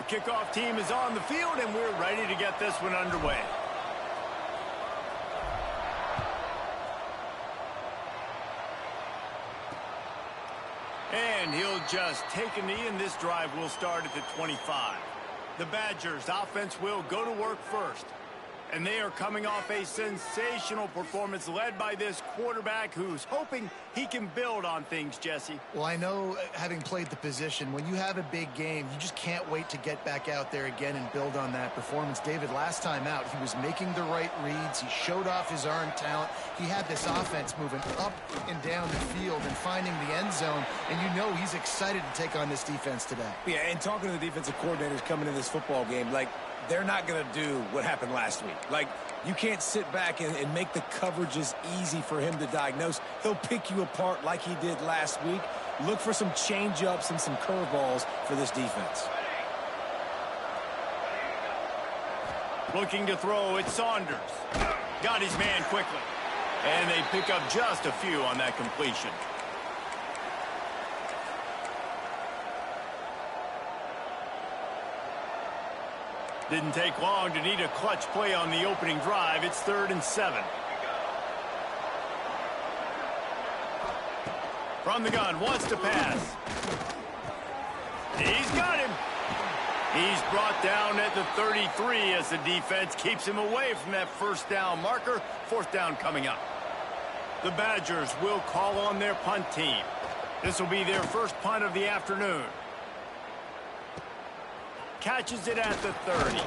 kickoff team is on the field, and we're ready to get this one underway. And he'll just take a knee, and this drive will start at the 25. The Badgers offense will go to work first. And they are coming off a sensational performance led by this quarterback who's hoping he can build on things, Jesse. Well, I know, having played the position, when you have a big game, you just can't wait to get back out there again and build on that performance. David, last time out, he was making the right reads. He showed off his arm talent. He had this offense moving up and down the field and finding the end zone. And you know he's excited to take on this defense today. Yeah, and talking to the defensive coordinators coming into this football game, like, they're not going to do what happened last week. Like, you can't sit back and make the coverages easy for him to diagnose. He'll pick you apart like he did last week. Look for some change-ups and some curveballs for this defense. Looking to throw, it's Saunders. Got his man quickly. And they pick up just a few on that completion. Didn't take long to need a clutch play on the opening drive. It's 3rd and 7. From the gun, wants to pass. He's got him. He's brought down at the 33 as the defense keeps him away from that first down marker. 4th down coming up. The Badgers will call on their punt team. This will be their first punt of the afternoon. Catches it at the 30. He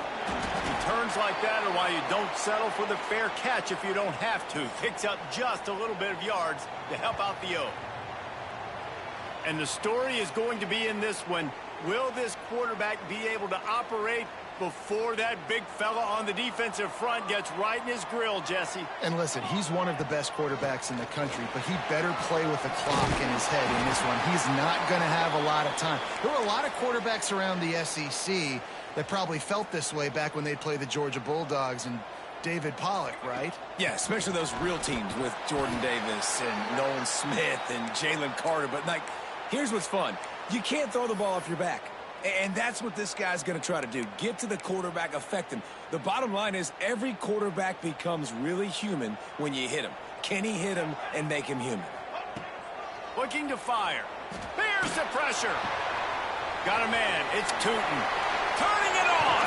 turns like that, or why you don't settle for the fair catch if you don't have to. Picks up just a little bit of yards to help out the O. And the story is going to be in this one. Will this quarterback be able to operate before that big fella on the defensive front gets right in his grill, Jesse? And listen, he's one of the best quarterbacks in the country, but he better play with the clock in his head in this one. He's not going to have a lot of time. There were a lot of quarterbacks around the SEC that probably felt this way back when they played the Georgia Bulldogs and David Pollock, right? Yeah, especially those real teams with Jordan Davis and Nolan Smith and Jalen Carter. But, like, here's what's fun. You can't throw the ball off your back. And that's what this guy's going to try to do. Get to the quarterback, affect him. The bottom line is every quarterback becomes really human when you hit him. Can he hit him and make him human? Looking to fire. Here's the pressure. Got a man. It's Tootin. Turning it on.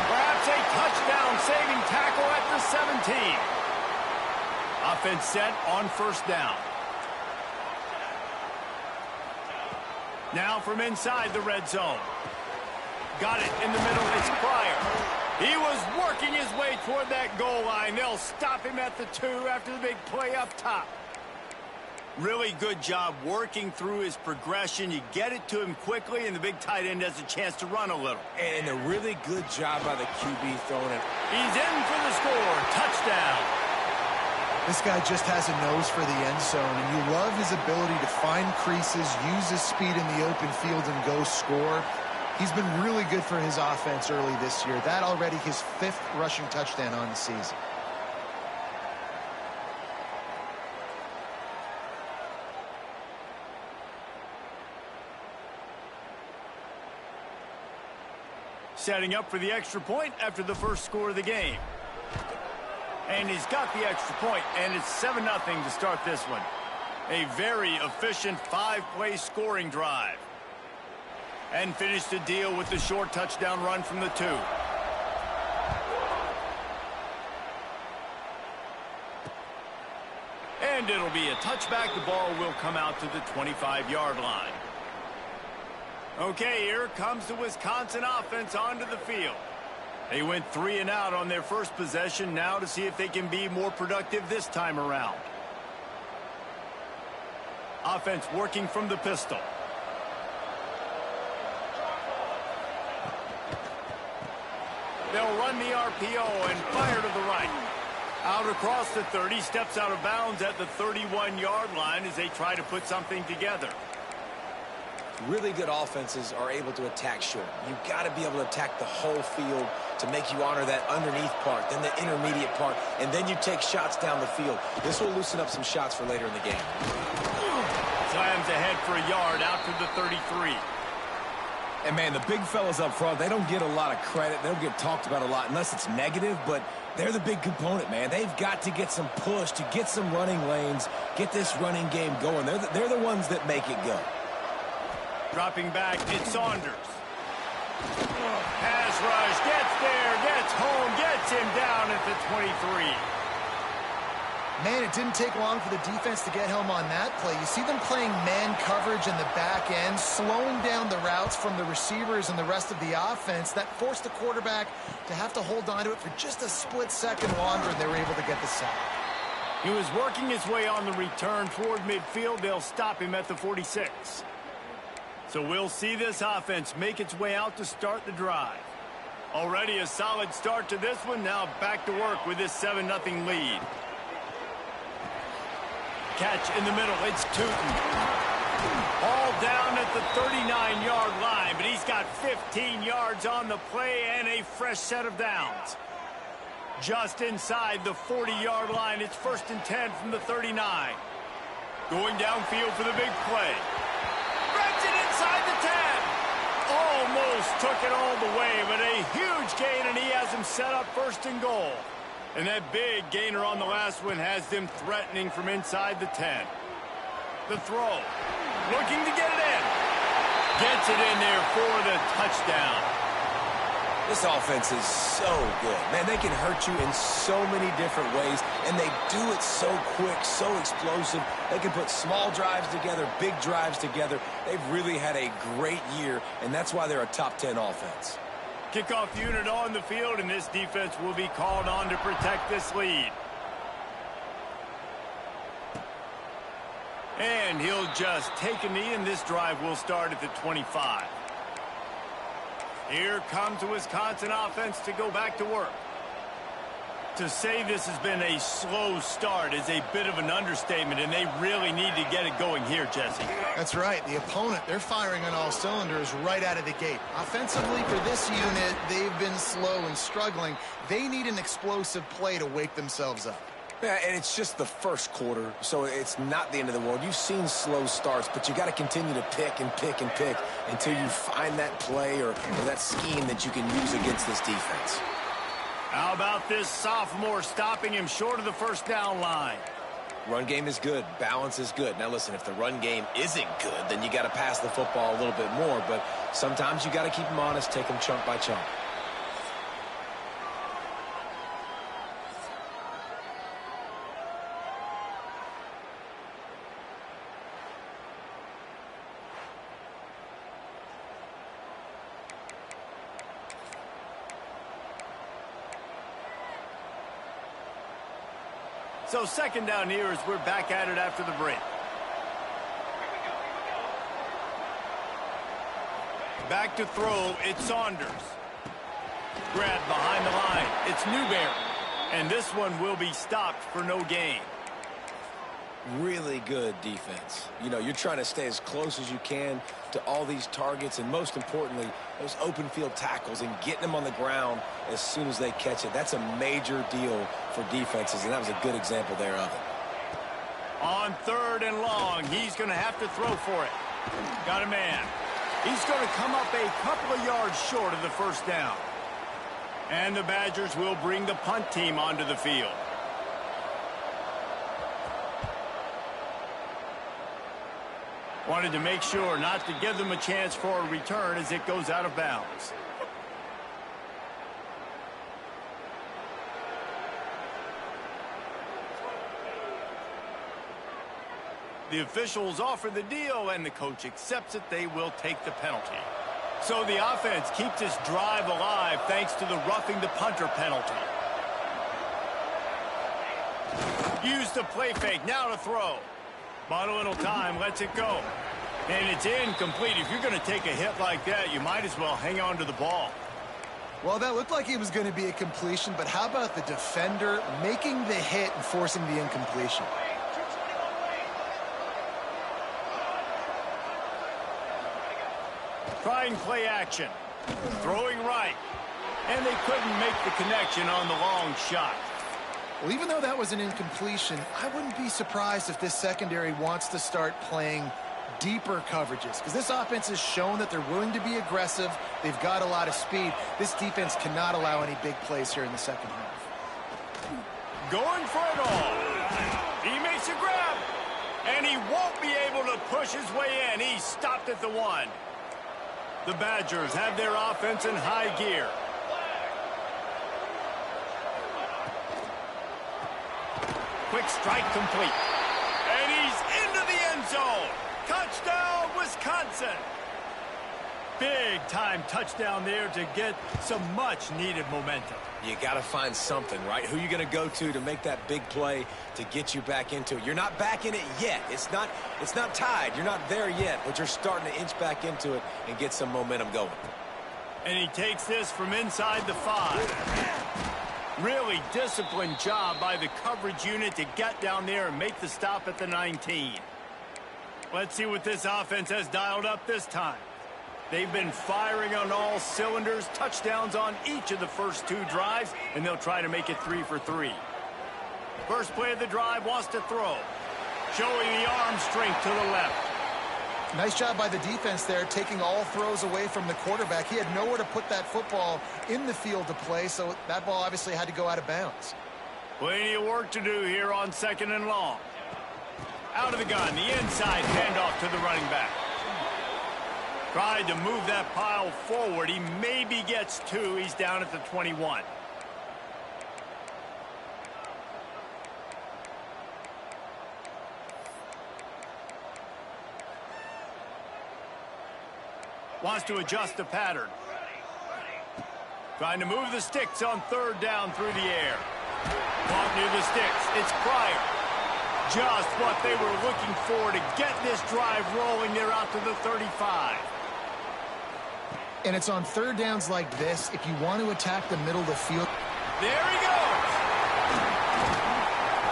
Perhaps a touchdown-saving tackle at the 17. Offense set on 1st down. Now from inside the red zone. Got it in the middle. It's Pryor. He was working his way toward that goal line. They'll stop him at the 2 after the big play up top. Really good job working through his progression. You get it to him quickly, and the big tight end has a chance to run a little. And a really good job by the QB throwing it. He's in for the score. Touchdown. This guy just has a nose for the end zone, and you love his ability to find creases, use his speed in the open field, and go score. He's been really good for his offense early this year. That already his 5th rushing touchdown on the season. Setting up for the extra point after the first score of the game. And he's got the extra point, and it's 7-0 to start this one. A very efficient 5-play scoring drive. And finish the deal with the short touchdown run from the 2. And it'll be a touchback. The ball will come out to the 25-yard line. Okay, here comes the Wisconsin offense onto the field. They went 3 and out on their first possession. Now to see if they can be more productive this time around. Offense working from the pistol. They'll run the RPO and fire to the right. Out across the 30, steps out of bounds at the 31-yard line as they try to put something together. Really good offenses are able to attack short. You've got to be able to attack the whole field to make you honor that underneath part, then the intermediate part, and then you take shots down the field. This will loosen up some shots for later in the game. Slams ahead for a yard out to the 33. And, man, the big fellas up front, they don't get a lot of credit. They don't get talked about a lot unless it's negative, but they're the big component, man. They've got to get some push, to get some running lanes, get this running game going. They're the ones that make it go. Dropping back, it's Saunders. Pass rush, gets there, gets home, gets him down at the 23. Man, it didn't take long for the defense to get home on that play. You see them playing man coverage in the back end, slowing down the routes from the receivers and the rest of the offense. That forced the quarterback to have to hold on to it for just a split second longer, and they were able to get the sack. He was working his way on the return toward midfield. They'll stop him at the 46. So we'll see this offense make its way out to start the drive. Already a solid start to this one. Now back to work with this 7-0 lead. Catch in the middle. It's Tootin. All down at the 39-yard line, but he's got 15 yards on the play and a fresh set of downs. Just inside the 40-yard line, it's 1st and 10 from the 39. Going downfield for the big play. Grabs it inside the 10. Almost took it all the way, but a huge gain, and he has him set up 1st and goal. And that big gainer on the last one has them threatening from inside the 10. The throw. Looking to get it in. Gets it in there for the touchdown. This offense is so good. Man, they can hurt you in so many different ways, and they do it so quick, so explosive. They can put small drives together, big drives together. They've really had a great year, and that's why they're a top 10 offense. Kickoff unit on the field, and this defense will be called on to protect this lead. And he'll just take a knee, and this drive will start at the 25. Here comes the Wisconsin offense to go back to work. To say this has been a slow start is a bit of an understatement, and they really need to get it going here, Jesse. That's right. The opponent, they're firing on all cylinders right out of the gate. Offensively, for this unit, they've been slow and struggling. They need an explosive play to wake themselves up. Yeah, and it's just the first quarter, so it's not the end of the world. You've seen slow starts, but you got to continue to pick and pick and pick until you find that play or that scheme that you can use against this defense. How about this sophomore stopping him short of the 1st down line? Run game is good. Balance is good. Now, listen, if the run game isn't good, then you got to pass the football a little bit more. But sometimes you got to keep them honest, take them chunk by chunk. So 2nd down here as we're back at it after the break. Back to throw, it's Saunders. Grabbed behind the line, it's Newberry. And this one will be stopped for no gain. Really good defense. You know, you're trying to stay as close as you can to all these targets, and most importantly, those open field tackles and getting them on the ground as soon as they catch it. That's a major deal for defenses, and that was a good example there of it. On 3rd and long, he's going to have to throw for it. Got a man. He's going to come up a couple of yards short of the 1st down. And the Badgers will bring the punt team onto the field. Wanted to make sure not to give them a chance for a return as it goes out of bounds. The officials offer the deal, and the coach accepts it. They will take the penalty. So the offense keeps this drive alive thanks to the roughing the punter penalty. Use the play fake, now to throw. Bought a little time, lets it go. And it's incomplete. If you're going to take a hit like that, you might as well hang on to the ball. Well, that looked like it was going to be a completion, but how about the defender making the hit and forcing the incompletion? Trying play action. Throwing right. And they couldn't make the connection on the long shot. Well, even though that was an incompletion, I wouldn't be surprised if this secondary wants to start playing deeper coverages, because this offense has shown that they're willing to be aggressive. They've got a lot of speed. This defense cannot allow any big plays here in the second half. Going for it all. He makes a grab, and he won't be able to push his way in. He stopped at the 1. The Badgers have their offense in high gear. Quick strike complete. And he's into the end zone. Touchdown, Wisconsin. Big time touchdown there to get some much needed momentum. You got to find something, right? Who you going to go to make that big play to get you back into it? You're not back in it yet. It's not tied. You're not there yet, but you're starting to inch back into it and get some momentum going. And he takes this from inside the 5. Really disciplined job by the coverage unit to get down there and make the stop at the 19. Let's see what this offense has dialed up this time. They've been firing on all cylinders, touchdowns on each of the first 2 drives, and they'll try to make it 3 for 3. First play of the drive, wants to throw. Showing the arm strength to the left. Nice job by the defense there, taking all throws away from the quarterback. He had nowhere to put that football in the field to play, so that ball obviously had to go out of bounds. Plenty of work to do here on 2nd and long. Out of the gun, the inside handoff to the running back. Tried to move that pile forward. He maybe gets 2. He's down at the 21. Wants to adjust the pattern. Trying to move the sticks on 3rd down through the air. Caught near the sticks. It's Pryor. Just what they were looking for to get this drive rolling. They're out to the 35. And it's on 3rd downs like this, if you want to attack the middle of the field. There he goes.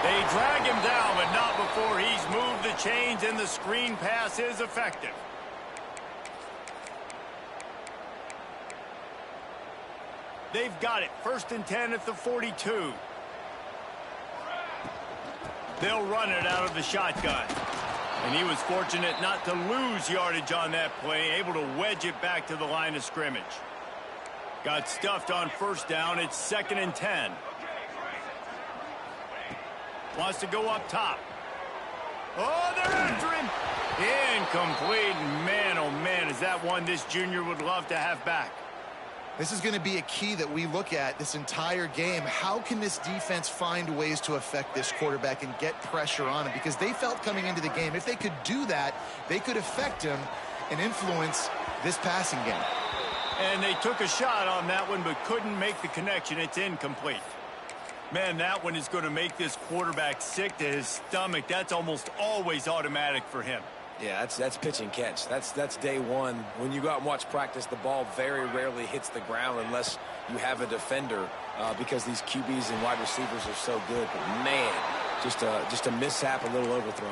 They drag him down, but not before he's moved the chains, and the screen pass is effective. They've got it. 1st and 10 at the 42. They'll run it out of the shotgun. And he was fortunate not to lose yardage on that play, able to wedge it back to the line of scrimmage. Got stuffed on 1st down. It's 2nd and 10. Wants to go up top. Oh, they're after him. Incomplete. Man, oh, man, is that one this junior would love to have back. This is going to be a key that we look at this entire game. How can this defense find ways to affect this quarterback and get pressure on him? Because they felt coming into the game, if they could do that, they could affect him and influence this passing game. And they took a shot on that one, but couldn't make the connection. It's incomplete. Man, that one is going to make this quarterback sick to his stomach. That's almost always automatic for him. Yeah, that's pitch and catch. That's day one. When you go out and watch practice, the ball very rarely hits the ground unless you have a defender because these QBs and wide receivers are so good. But man, just a mishap, a little overthrow.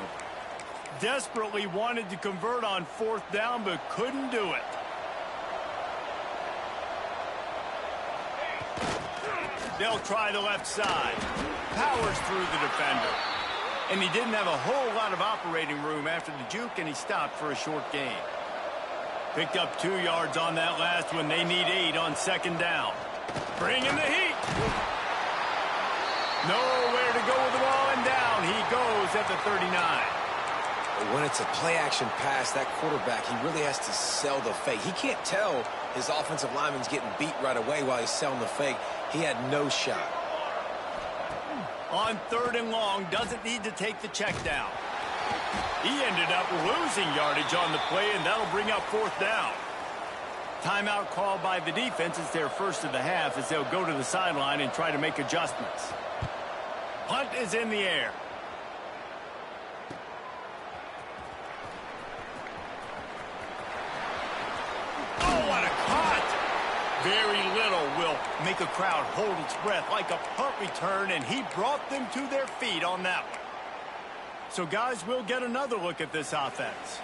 Desperately wanted to convert on 4th down, but couldn't do it. They'll try the left side. Powers through the defender. And he didn't have a whole lot of operating room after the juke, and he stopped for a short gain. Picked up 2 yards on that last one. They need 8 on 2nd down. Bringing the heat. Nowhere to go with the ball, and down he goes at the 39. When it's a play-action pass, that quarterback, he really has to sell the fake. He can't tell his offensive lineman's getting beat right away while he's selling the fake. He had no shot. On 3rd and long, doesn't need to take the check down. He ended up losing yardage on the play, and that'll bring up 4th down. Timeout called by the defense. It's their first of the half as they'll go to the sideline and try to make adjustments. Punt is in the air. Oh, what a cut! Very little will make a crowd hold its breath like a punt return, and he brought them to their feet on that one. So, guys, we'll get another look at this offense.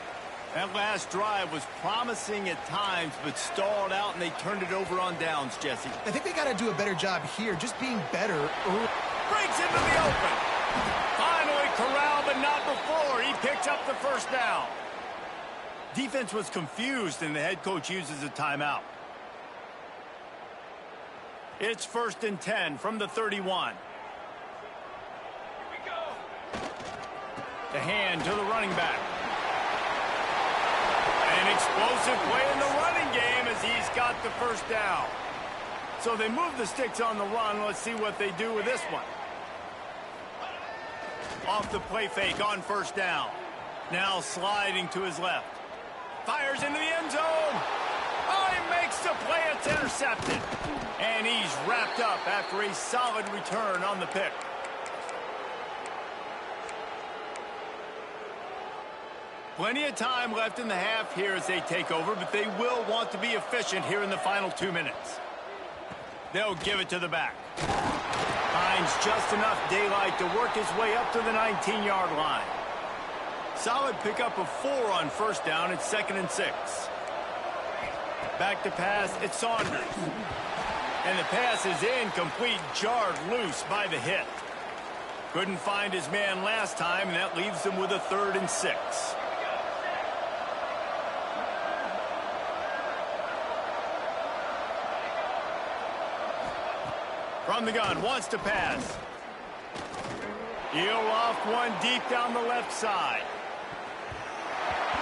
That last drive was promising at times, but stalled out, and they turned it over on downs, Jesse. I think they got to do a better job here, just being better. Breaks into the open. Finally corralled, but not before. He picks up the 1st down. Defense was confused, and the head coach uses a timeout. It's 1st and 10 from the 31. The hand to the running back. An explosive play in the running game as he's got the first down. So they move the sticks on the run. Let's see what they do with this one. Off the play fake on 1st down. Now sliding to his left. Fires into the end zone. Oh, he makes the play. It's intercepted. And he's wrapped up after a solid return on the pick. Plenty of time left in the half here as they take over, but they will want to be efficient here in the final 2 minutes. They'll give it to the back. Finds just enough daylight to work his way up to the 19-yard line. Solid pickup of 4 on 1st down. It's 2nd and 6. Back to pass. It's Saunders. And the pass is incomplete, jarred loose by the hit. Couldn't find his man last time, and that leaves him with a 3rd and 6. From the gun, wants to pass. He'll off one deep down the left side.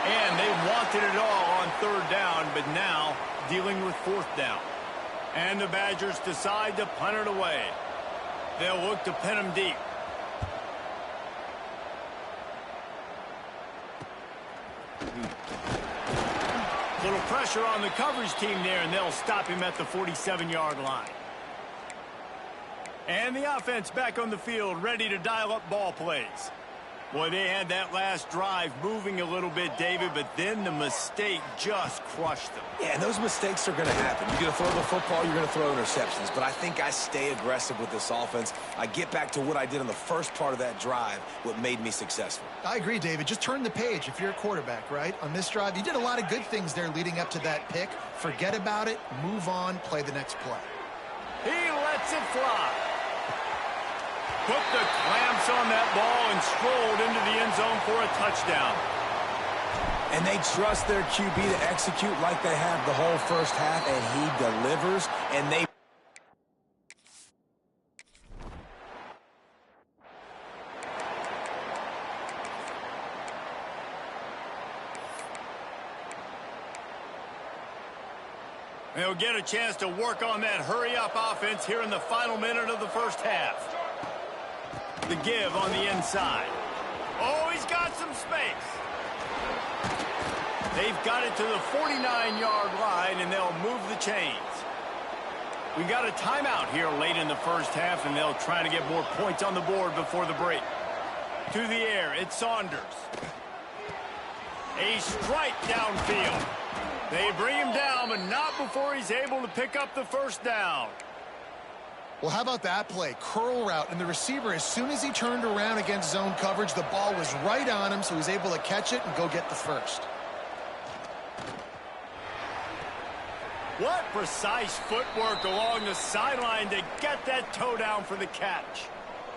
And they wanted it all on 3rd down, but now dealing with 4th down. And the Badgers decide to punt it away. They'll look to pin him deep. Little pressure on the coverage team there, and they'll stop him at the 47-yard line. And the offense back on the field, ready to dial up ball plays. Boy, they had that last drive moving a little bit, David, but then the mistake just crushed them. Yeah, and those mistakes are going to happen. You're going to throw the football, you're going to throw interceptions. But I think I stay aggressive with this offense. I get back to what I did on the first part of that drive, what made me successful. I agree, David. Just turn the page if you're a quarterback, right? On this drive, you did a lot of good things there leading up to that pick. Forget about it, move on, play the next play. He lets it fly. Put the clamps on that ball and strolled into the end zone for a touchdown. And they trust their QB to execute like they have the whole first half, and he delivers, and they... They'll get a chance to work on that hurry-up offense here in the final minute of the first half. The give on the inside. Oh, he's got some space. They've got it to the 49-yard line, and they'll move the chains. We got a timeout here late in the first half, and they'll try to get more points on the board before the break. To the air, it's Saunders. A strike downfield. They bring him down, but not before he's able to pick up the first down. Well, how about that play? Curl route, and the receiver, as soon as he turned around against zone coverage, the ball was right on him, so he was able to catch it and go get the first. What precise footwork along the sideline to get that toe down for the catch.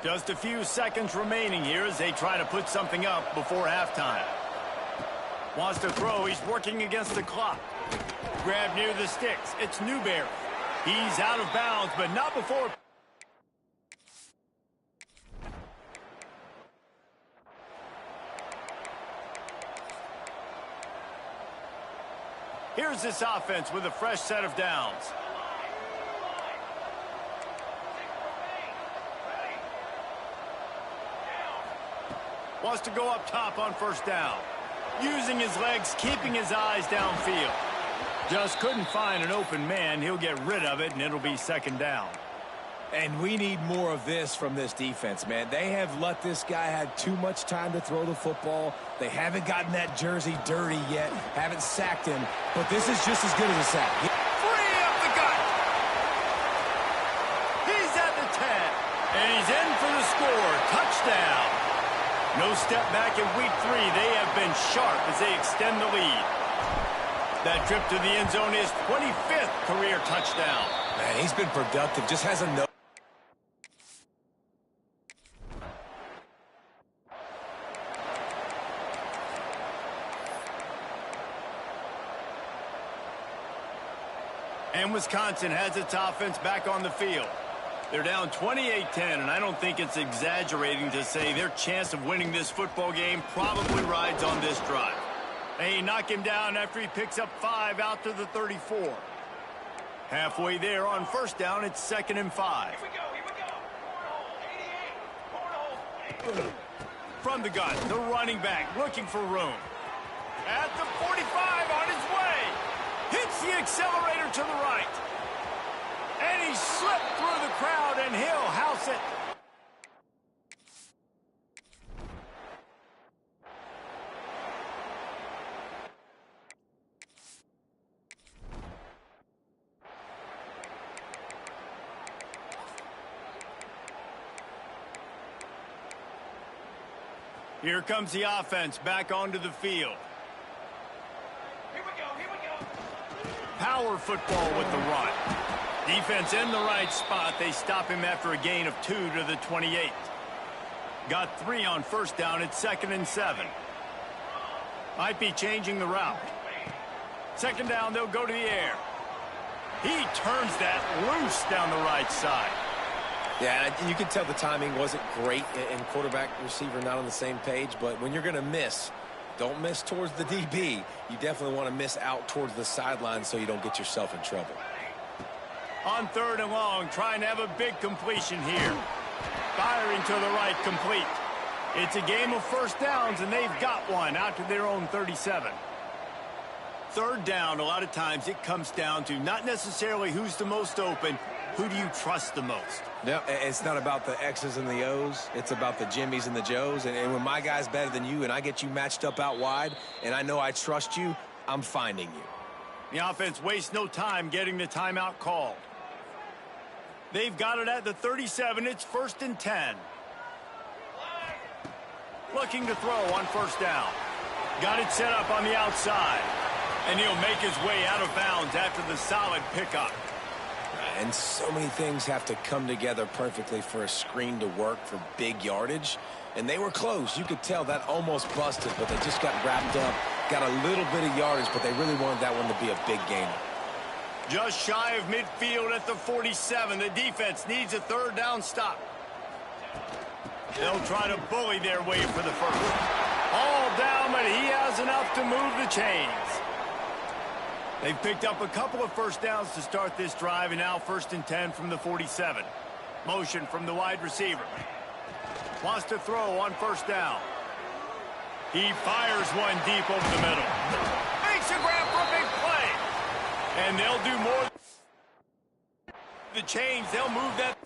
Just a few seconds remaining here as they try to put something up before halftime. Wants to throw. He's working against the clock. Grab near the sticks. It's Newberry. He's out of bounds, but not before. Here's this offense with a fresh set of downs. Wants to go up top on first down. Using his legs, keeping his eyes downfield. Just couldn't find an open man. He'll get rid of it, and it'll be second down. And we need more of this from this defense, man. They have let this guy have too much time to throw the football. They haven't gotten that jersey dirty yet, haven't sacked him, but this is just as good as a sack. Free up the gut. He's at the 10, and he's in for the score. Touchdown. No step back in week 3. They have been sharp as they extend the lead. That trip to the end zone is 25th career touchdown. Man, he's been productive, just has a no. And Wisconsin has its offense back on the field. They're down 28-10, and I don't think it's exaggerating to say their chance of winning this football game probably rides on this drive. They knock him down after he picks up 5 out to the 34. Halfway there on first down, it's 2nd and 5. Here we go. From the gun, the running back looking for room. At the 45 on his way. Hits the accelerator to the right. And he slipped through the crowd, and he'll house it. Here comes the offense back onto the field. Here we go. Power football with the run. Defense in the right spot. They stop him after a gain of 2 to the 28. Got 3 on first down. It's 2nd and 7. Might be changing the route. 2nd down, they'll go to the air. He turns that loose down the right side. Yeah, and you can tell the timing wasn't great and quarterback receiver not on the same page, but when you're going to miss, don't miss towards the DB. You definitely want to miss out towards the sideline so you don't get yourself in trouble. On 3rd and long, trying to have a big completion here. Firing to the right, complete. It's a game of first downs, and they've got one out to their own 37. 3rd down, a lot of times it comes down to not necessarily who's the most open, who do you trust the most? No, it's not about the X's and the O's. It's about the Jimmies and the Joes. And when my guy's better than you and I get you matched up out wide and I know I trust you, I'm finding you. The offense wastes no time getting the timeout called. They've got it at the 37. It's 1st and 10. Looking to throw on first down. Got it set up on the outside. And he'll make his way out of bounds after the solid pickup. And so many things have to come together perfectly for a screen to work for big yardage. And they were close. You could tell that almost busted, but they just got wrapped up, got a little bit of yardage, but they really wanted that one to be a big gainer. Just shy of midfield at the 47. The defense needs a 3rd down stop. They'll try to bully their way for the first. All down, but he has enough to move the chains. They've picked up a couple of first downs to start this drive, and now 1st and 10 from the 47. Motion from the wide receiver. Wants to throw on first down. He fires one deep over the middle. Makes a grab for a big play. And they'll do more. The chains, they'll move that.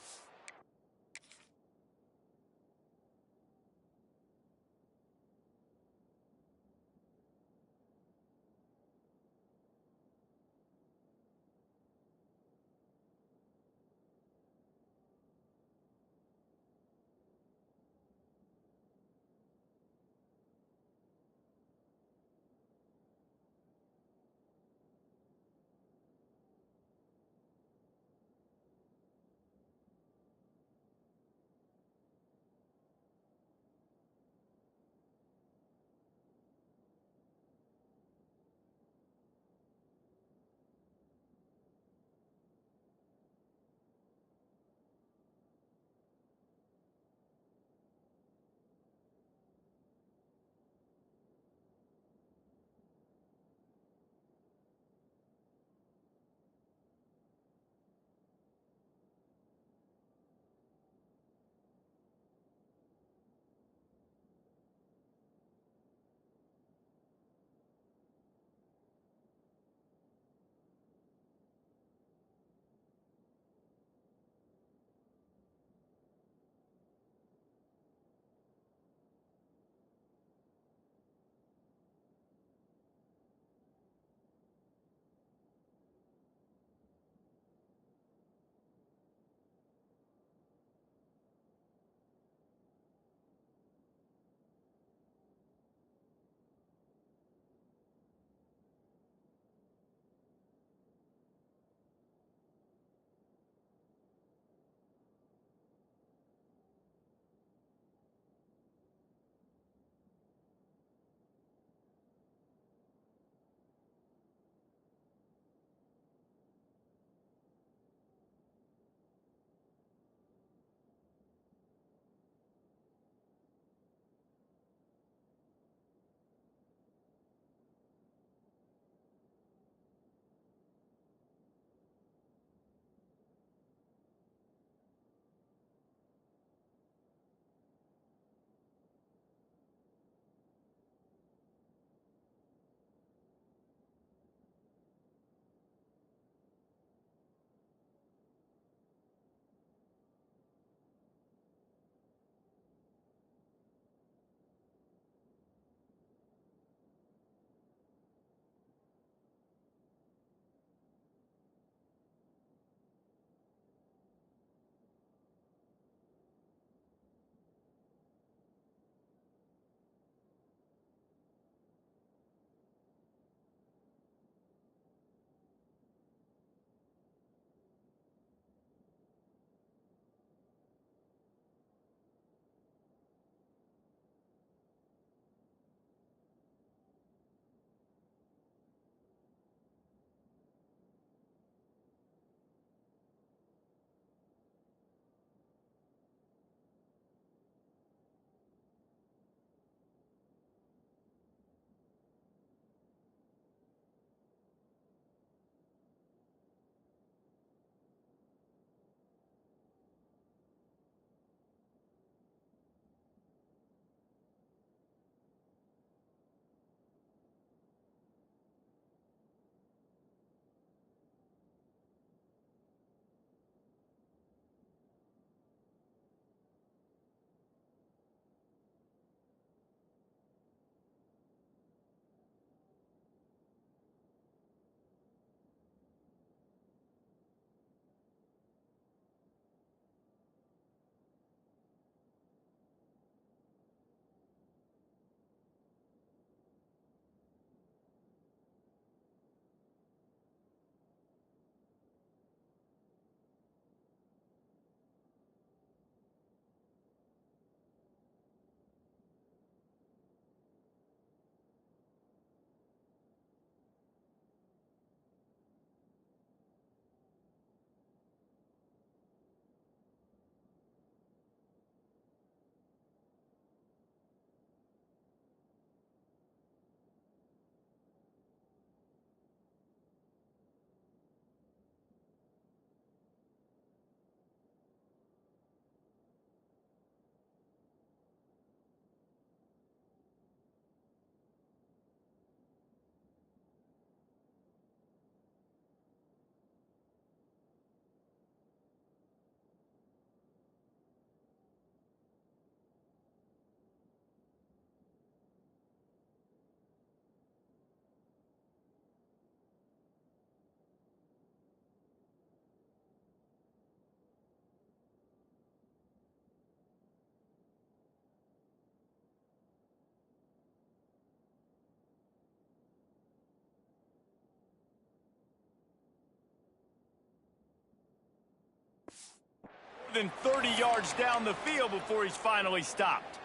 than 30 yards down the field before he's finally stopped.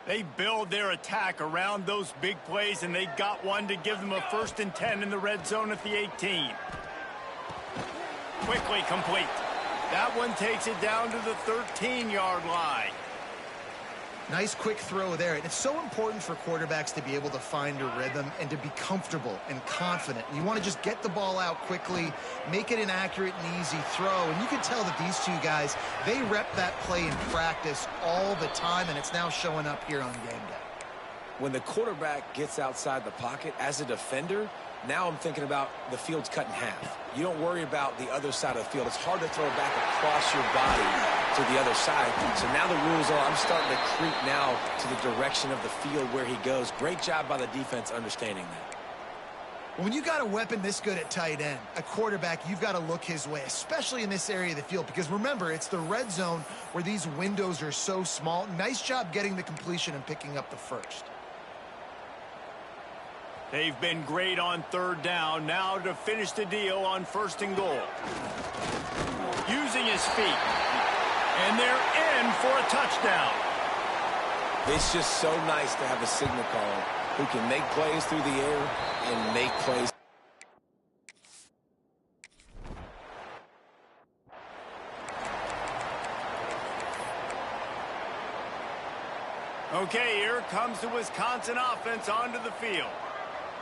They build their attack around those big plays, and they got one to give them a 1st and 10 in the red zone at the 18. Quickly complete. That one takes it down to the 13-yard line. Nice quick throw there. And it's so important for quarterbacks to be able to find a rhythm and to be comfortable and confident. You want to just get the ball out quickly, make it an accurate and easy throw. And you can tell that these two guys, they rep that play in practice all the time, and it's now showing up here on game day. When the quarterback gets outside the pocket as a defender, now I'm thinking about the field's cut in half. You don't worry about the other side of the field. It's hard to throw it back across your body to the other side. So now the rules are I'm starting to creep now to the direction of the field where he goes. Great job by the defense understanding that. When you got a weapon this good at tight end, a quarterback, you've got to look his way, especially in this area of the field. Because remember, it's the red zone where these windows are so small. Nice job getting the completion and picking up the first. They've been great on 3rd down. Now to finish the deal on 1st and goal. Using his feet. And they're in for a touchdown. It's just so nice to have a signal caller who can make plays through the air and make plays. Okay, here comes the Wisconsin offense onto the field.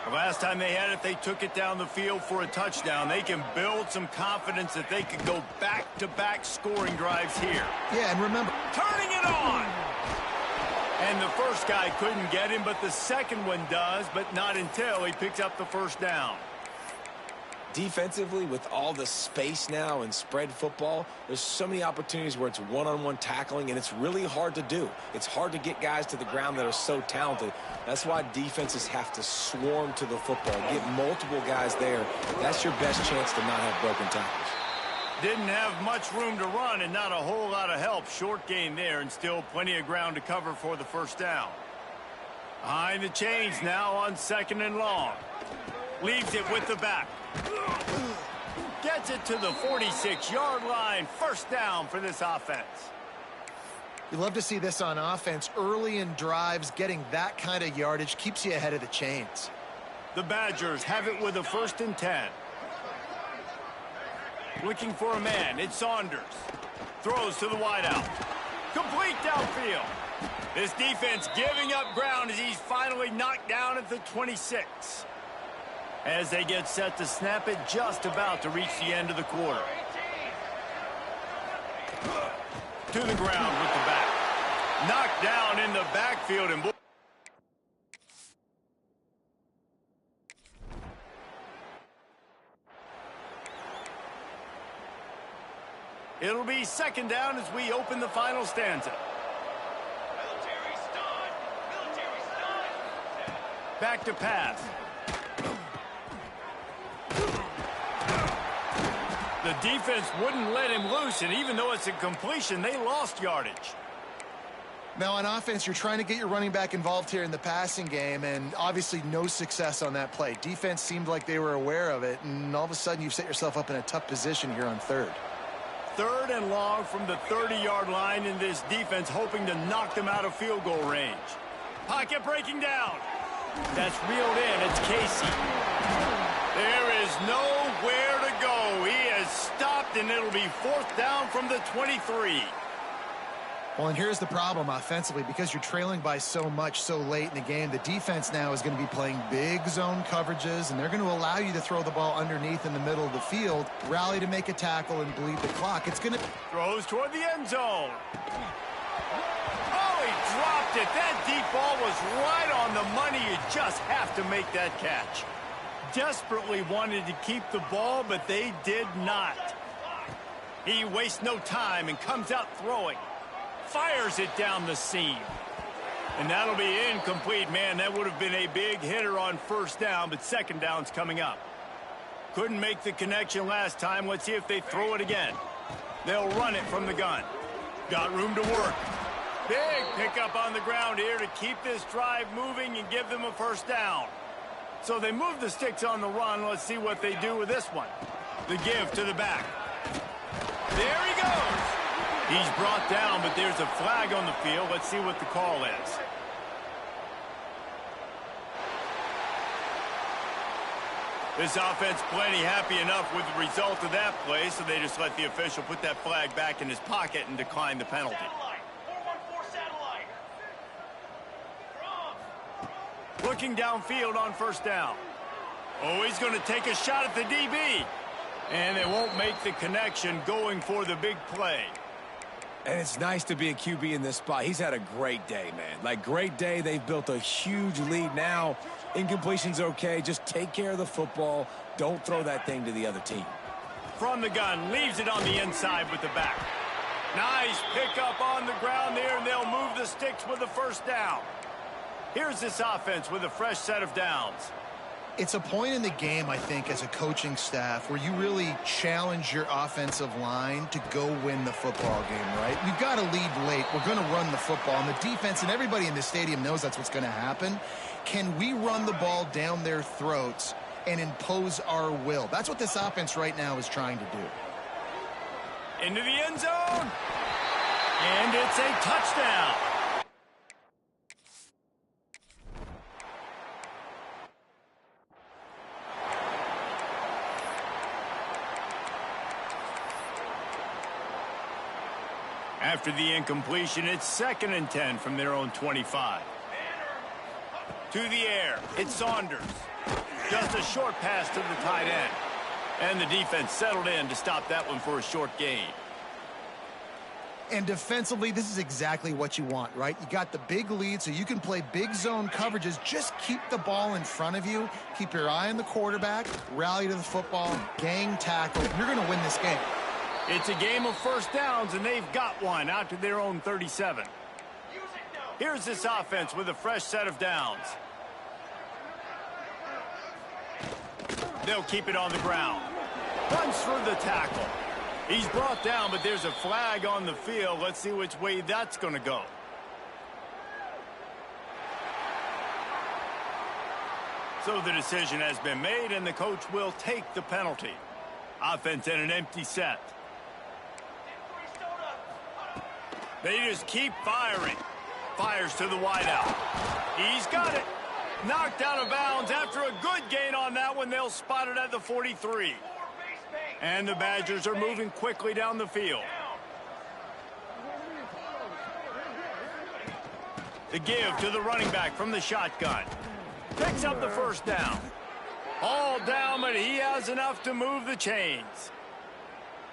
The last time they had it, they took it down the field for a touchdown. They can build some confidence that they could go back-to-back scoring drives here. Yeah, and remember, turning it on. And the first guy couldn't get him, but the second one does, but not until he picks up the 1st down. Defensively, with all the space now and spread football, there's so many opportunities where it's one-on-one tackling, and it's really hard to do. It's hard to get guys to the ground that are so talented. That's why defenses have to swarm to the football, get multiple guys there. That's your best chance to not have broken tackles. Didn't have much room to run and not a whole lot of help. Short gain there and still plenty of ground to cover for the 1st down. Behind the chains now on 2nd and long. Leaves it with the back. Gets it to the 46-yard line. 1st down for this offense. you love to see this on offense. Early in drives, getting that kind of yardage keeps you ahead of the chains. The Badgers have it with a 1st and 10. Looking for a man. It's Saunders. Throws to the wideout. Complete downfield. This defense giving up ground as he's finally knocked down at the 26. As they get set to snap it, just about to reach the end of the quarter. To the ground with the back. Knocked down in the backfield. And it'll be 2nd down as we open the final stanza. Back to pass. The defense wouldn't let him loose, and even though it's a completion, they lost yardage. Now on offense, you're trying to get your running back involved here in the passing game, and obviously no success on that play. Defense seemed like they were aware of it, and all of a sudden you've set yourself up in a tough position here on 3rd. 3rd and long from the 30-yard line, in this defense hoping to knock them out of field goal range. Pocket breaking down. That's reeled in. It's Casey. There is nowhere to go. He has stopped, and it'll be 4th down from the 23. Well, and here's the problem offensively. Because you're trailing by so much so late in the game, the defense now is going to be playing big zone coverages, and they're going to allow you to throw the ball underneath in the middle of the field, rally to make a tackle, and bleed the clock. It's going to... Throws toward the end zone. Oh, he dropped it. That deep ball was right on the money. You just have to make that catch. Desperately wanted to keep the ball, but they did not. He wastes no time and comes out throwing. Fires it down the seam. And that'll be incomplete. Man, that would have been a big hitter on 1st down, but 2nd down's coming up. Couldn't make the connection last time. Let's see if they throw it again. They'll run it from the gun. Got room to work. Big pickup on the ground here to keep this drive moving and give them a 1st down. So they move the sticks on the run. Let's see what they do with this one. The give to the back. There he goes. He's brought down, but there's a flag on the field. Let's see what the call is. This offense plenty happy enough with the result of that play, so they just let the official put that flag back in his pocket and decline the penalty. Satellite. 414 satellite. Looking downfield on first down. Oh, he's going to take a shot at the DB. And they won't make the connection going for the big play. And it's nice to be a QB in this spot. He's had a great day, man. Like, great day. They've built a huge lead now. Incompletion's okay. Just take care of the football. Don't throw that thing to the other team. From the gun, leaves it on the inside with the back. Nice pickup on the ground there, and they'll move the sticks with the first down. Here's this offense with a fresh set of downs. It's a point in the game, I think, as a coaching staff where you really challenge your offensive line to go win the football game, right? We've got to lead late. We're going to run the football. And the defense and everybody in the stadium knows that's what's going to happen. Can we run the ball down their throats and impose our will? That's what this offense right now is trying to do. Into the end zone. And it's a touchdown. After the incompletion, it's 2nd and 10 from their own 25. To the air, it's Saunders. Just a short pass to the tight end. And the defense settled in to stop that one for a short gain. And defensively, this is exactly what you want, right? You got the big lead, so you can play big zone coverages. Just keep the ball in front of you. Keep your eye on the quarterback. Rally to the football. Gang tackle. You're going to win this game. It's a game of first downs, and they've got one out to their own 37. Here's this offense with a fresh set of downs. They'll keep it on the ground. Runs through the tackle. He's brought down, but there's a flag on the field. Let's see which way that's going to go. So the decision has been made, and the coach will take the penalty. Offense in an empty set. They just keep firing. Fires to the wideout. He's got it. Knocked out of bounds after a good gain on that one. They'll spot it at the 43. And the Badgers are moving quickly down the field. The give to the running back from the shotgun. Picks up the first down. All down, but he has enough to move the chains.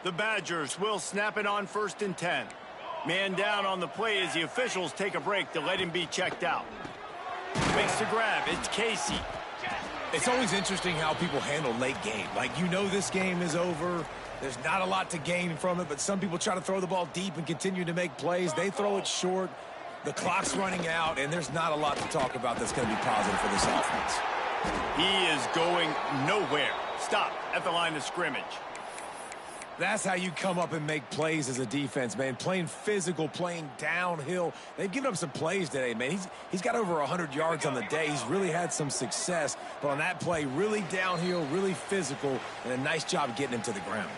The Badgers will snap it on 1st and 10. Man down on the play as the officials take a break to let him be checked out. Makes the grab. It's Casey. It's always interesting how people handle late game. Like, you know this game is over. There's not a lot to gain from it, but some people try to throw the ball deep and continue to make plays. They throw it short. The clock's running out, and there's not a lot to talk about that's going to be positive for this offense. He is going nowhere. Stop at the line of scrimmage. That's how you come up and make plays as a defense, man. Playing physical, playing downhill. They've given up some plays today, man. He's got over 100 yards on the day. He's really had some success. But on that play, really downhill, really physical, and a nice job getting him to the ground.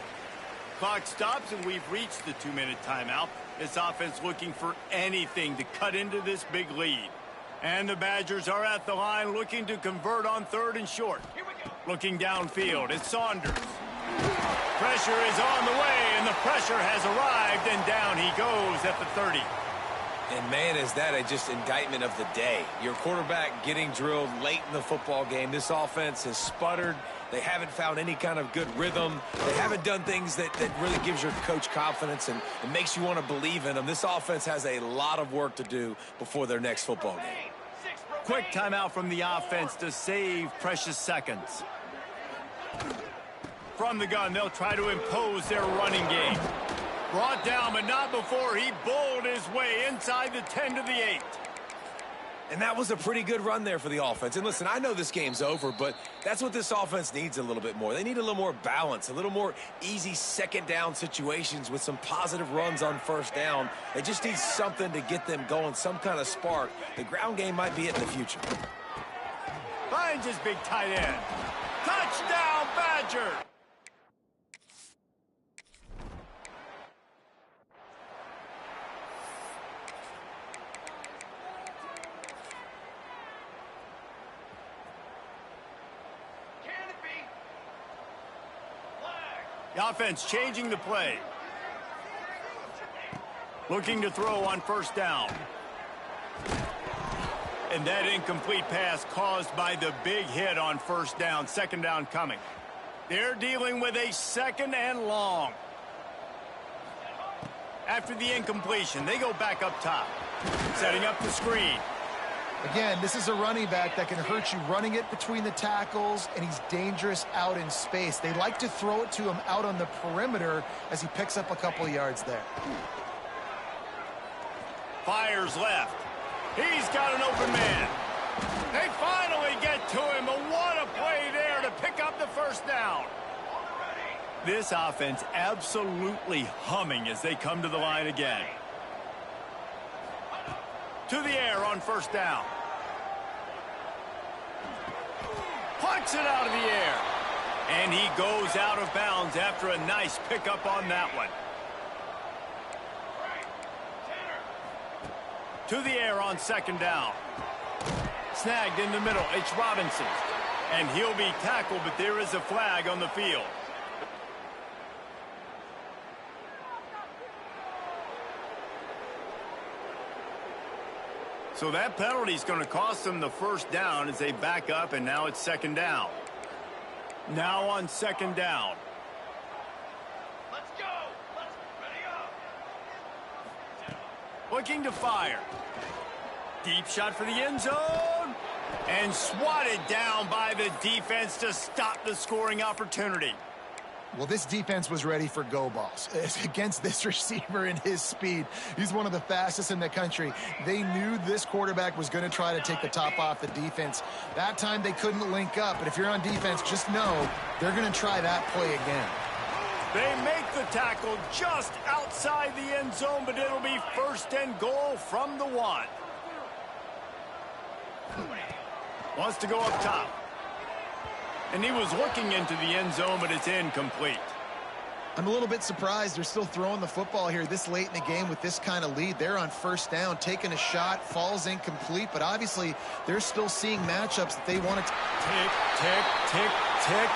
Clock stops, and we've reached the 2-minute timeout. This offense looking for anything to cut into this big lead. And the Badgers are at the line looking to convert on 3rd and short. Looking downfield, it's Saunders. Pressure is on the way, and the pressure has arrived, and down he goes at the 30. And, man, is that just indictment of the day. Your quarterback getting drilled late in the football game. This offense has sputtered. They haven't found any kind of good rhythm. They haven't done things that really gives your coach confidence and makes you want to believe in them. This offense has a lot of work to do before their next football game. Quick timeout from the offense to save precious seconds. From the gun, they'll try to impose their running game. Brought down, but not before he bowled his way inside the 10 to the 8. And that was a pretty good run there for the offense. And listen, I know this game's over, but that's what this offense needs a little bit more. They need a little more balance, a little more easy 2nd down situations with some positive runs on 1st down. They just need something to get them going, some kind of spark. The ground game might be it in the future. Finds his big tight end. Touchdown, Badger! The offense changing the play. Looking to throw on first down. And that incomplete pass caused by the big hit on first down. Second down coming. They're dealing with a second and long. After the incompletion, they go back up top. Setting up the screen. Again, this is a running back that can hurt you running it between the tackles, and he's dangerous out in space. They like to throw it to him out on the perimeter as he picks up a couple yards there. Fires left. He's got an open man. They finally get to him, but what a play there to pick up the first down. This offense absolutely humming as they come to the line again. To the air on first down. Plucks it out of the air. And he goes out of bounds after a nice pickup on that one. To the air on second down. Snagged in the middle. It's Robinson. And he'll be tackled, but there is a flag on the field. So that penalty is going to cost them the first down as they back up, and now it's second down. Now on second down. Let's go. Let's ready up. Looking to fire. Deep shot for the end zone. And swatted down by the defense to stop the scoring opportunity. Well, this defense was ready for go balls. Against this receiver and his speed, he's one of the fastest in the country. They knew this quarterback was going to try to take the top off the defense. That time they couldn't link up, but if you're on defense, just know they're going to try that play again. They make the tackle just outside the end zone, but it'll be first and goal from the 1. Wants to go up top. And he was looking into the end zone, but it's incomplete. I'm a little bit surprised they're still throwing the football here this late in the game with this kind of lead. They're on first down, taking a shot, falls incomplete, but obviously they're still seeing matchups that they want to... Tick, tick, tick, tick.